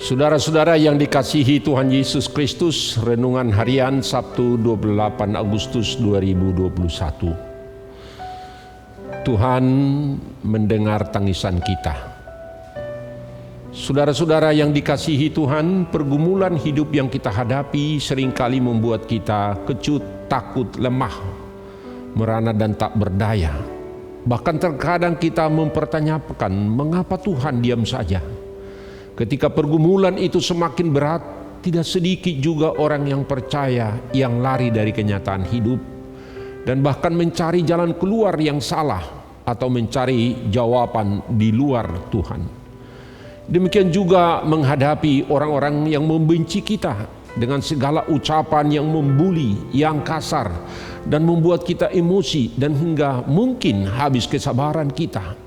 Saudara-saudara yang dikasihi Tuhan Yesus Kristus, renungan harian Sabtu 28 Agustus 2021. Tuhan mendengar tangisan kita. Saudara-saudara yang dikasihi Tuhan, pergumulan hidup yang kita hadapi seringkali membuat kita kecut, takut, lemah, merana dan tak berdaya. Bahkan terkadang kita mempertanyakan mengapa Tuhan diam saja. Ketika pergumulan itu semakin berat, tidak sedikit juga orang yang percaya yang lari dari kenyataan hidup dan bahkan mencari jalan keluar yang salah atau mencari jawaban di luar Tuhan. Demikian juga menghadapi orang-orang yang membenci kita dengan segala ucapan yang membuli, yang kasar dan membuat kita emosi dan hingga mungkin habis kesabaran kita.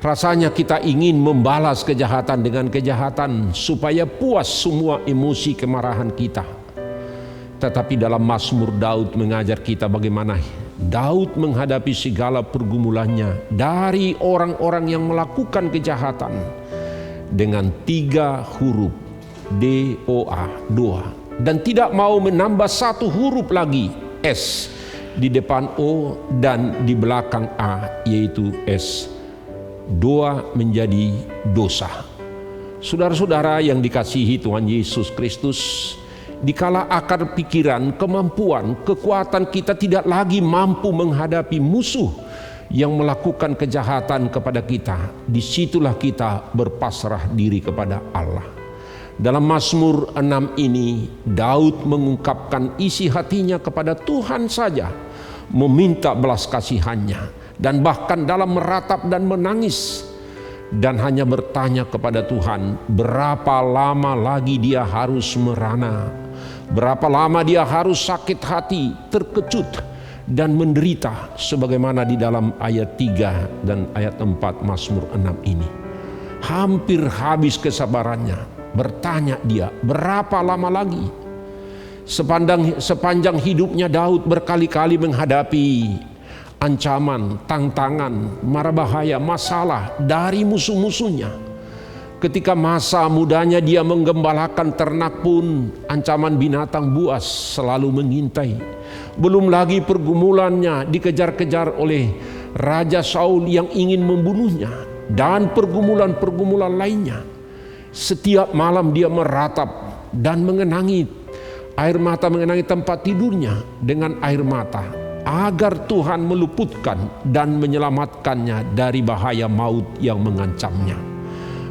Rasanya kita ingin membalas kejahatan dengan kejahatan supaya puas semua emosi kemarahan kita. Tetapi dalam Mazmur, Daud mengajar kita bagaimana Daud menghadapi segala pergumulannya dari orang-orang yang melakukan kejahatan dengan 3 huruf DOA, doa, dan tidak mau menambah 1 huruf lagi S di depan O dan di belakang A, yaitu S. Doa menjadi dosa. Saudara-saudara yang dikasihi Tuhan Yesus Kristus, dikala akar pikiran, kemampuan, kekuatan kita tidak lagi mampu menghadapi musuh yang melakukan kejahatan kepada kita, disitulah kita berpasrah diri kepada Allah. Dalam Mazmur 6 ini, Daud mengungkapkan isi hatinya kepada Tuhan saja, meminta belas kasihannya, dan bahkan dalam meratap dan menangis, dan hanya bertanya kepada Tuhan berapa lama lagi dia harus merana, berapa lama dia harus sakit hati, terkecut dan menderita, sebagaimana di dalam ayat 3 dan ayat 4 Mazmur 6 ini. Hampir habis kesabarannya, bertanya dia berapa lama lagi. Sepanjang hidupnya Daud berkali-kali menghadapi ancaman, tantangan, mara bahaya, masalah dari musuh-musuhnya. Ketika masa mudanya dia menggembalakan ternak pun, ancaman binatang buas selalu mengintai. Belum lagi pergumulannya dikejar-kejar oleh Raja Saul yang ingin membunuhnya, dan pergumulan-pergumulan lainnya. Setiap malam dia meratap dan mengenangi air mata, mengenangi tempat tidurnya dengan air mata, agar Tuhan meluputkan dan menyelamatkannya dari bahaya maut yang mengancamnya.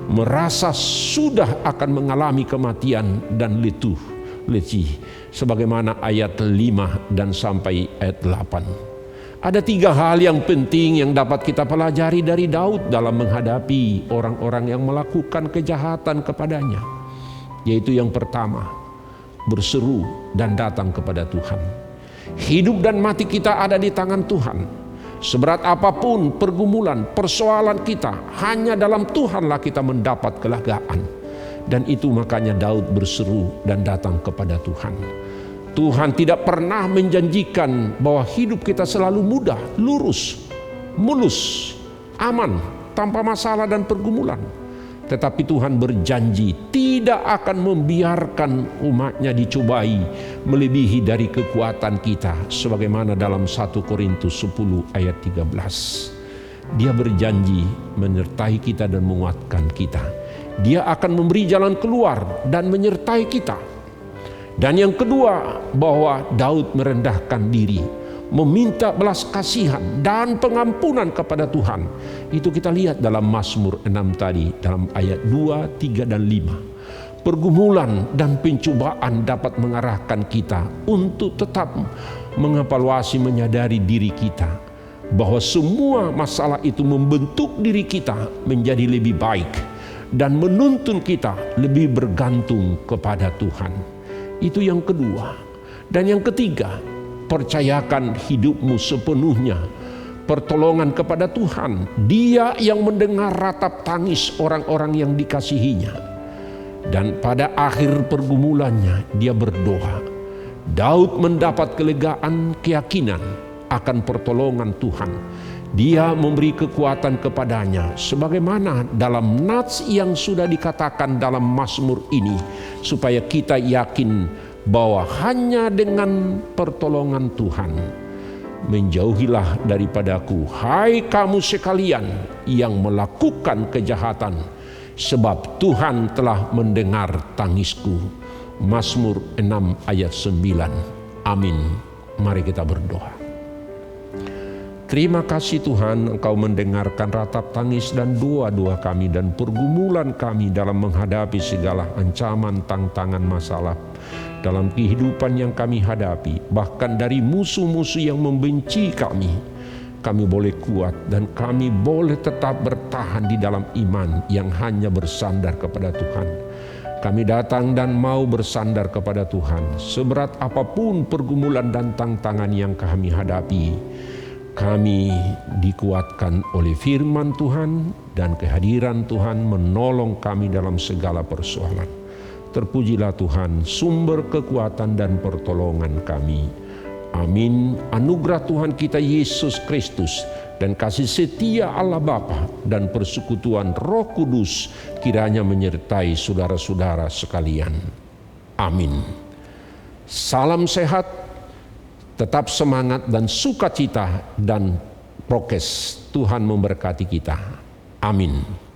Merasa sudah akan mengalami kematian dan letih, sebagaimana ayat 5 dan sampai ayat 8. Ada 3 hal yang penting yang dapat kita pelajari dari Daud dalam menghadapi orang-orang yang melakukan kejahatan kepadanya, yaitu yang pertama, berseru dan datang kepada Tuhan. Hidup dan mati kita ada di tangan Tuhan. Seberat apapun pergumulan, persoalan kita, hanya dalam Tuhanlah kita mendapat kelegaan. Dan itu makanya Daud berseru dan datang kepada Tuhan. Tuhan tidak pernah menjanjikan bahwa hidup kita selalu mudah, lurus, mulus, aman, tanpa masalah dan pergumulan. Tetapi Tuhan berjanji tidak akan membiarkan umatnya dicobai melebihi dari kekuatan kita, sebagaimana dalam 1 Korintus 10 ayat 13. Dia berjanji menyertai kita dan menguatkan kita. Dia akan memberi jalan keluar dan menyertai kita. Dan yang kedua, bahwa Daud merendahkan diri, meminta belas kasihan dan pengampunan kepada Tuhan. Itu kita lihat dalam Mazmur 6 tadi, dalam ayat 2, 3, dan 5. Pergumulan dan pencobaan dapat mengarahkan kita untuk tetap mengevaluasi, menyadari diri kita, bahwa semua masalah itu membentuk diri kita menjadi lebih baik dan menuntun kita lebih bergantung kepada Tuhan. Itu yang kedua. Dan yang ketiga, percayakan hidupmu sepenuhnya pertolongan kepada Tuhan. Dia yang mendengar ratap tangis orang-orang yang dikasihinya. Dan pada akhir pergumulannya dia berdoa. Daud mendapat kelegaan, keyakinan akan pertolongan Tuhan. Dia memberi kekuatan kepadanya, sebagaimana dalam nats yang sudah dikatakan dalam Mazmur ini, supaya kita yakin bahwa hanya dengan pertolongan Tuhan. Menjauhilah daripadaku, hai kamu sekalian yang melakukan kejahatan, sebab Tuhan telah mendengar tangisku. Mazmur 6 ayat 9. Amin. Mari kita berdoa. Terima kasih Tuhan, Engkau mendengarkan ratap tangis dan doa-doa kami dan pergumulan kami dalam menghadapi segala ancaman, tantangan, masalah dalam kehidupan yang kami hadapi. Bahkan dari musuh-musuh yang membenci kami boleh kuat dan kami boleh tetap bertahan di dalam iman yang hanya bersandar kepada Tuhan. Kami datang dan mau bersandar kepada Tuhan. Seberat apapun pergumulan dan tantangan yang kami hadapi, kami dikuatkan oleh firman Tuhan dan kehadiran Tuhan menolong kami dalam segala persoalan. Terpujilah Tuhan, sumber kekuatan dan pertolongan kami. Amin. Anugerah Tuhan kita Yesus Kristus dan kasih setia Allah Bapa dan persekutuan Roh Kudus kiranya menyertai saudara-saudara sekalian. Amin. Salam sehat. Tetap semangat dan sukacita dan prokes. Tuhan memberkati kita. Amin.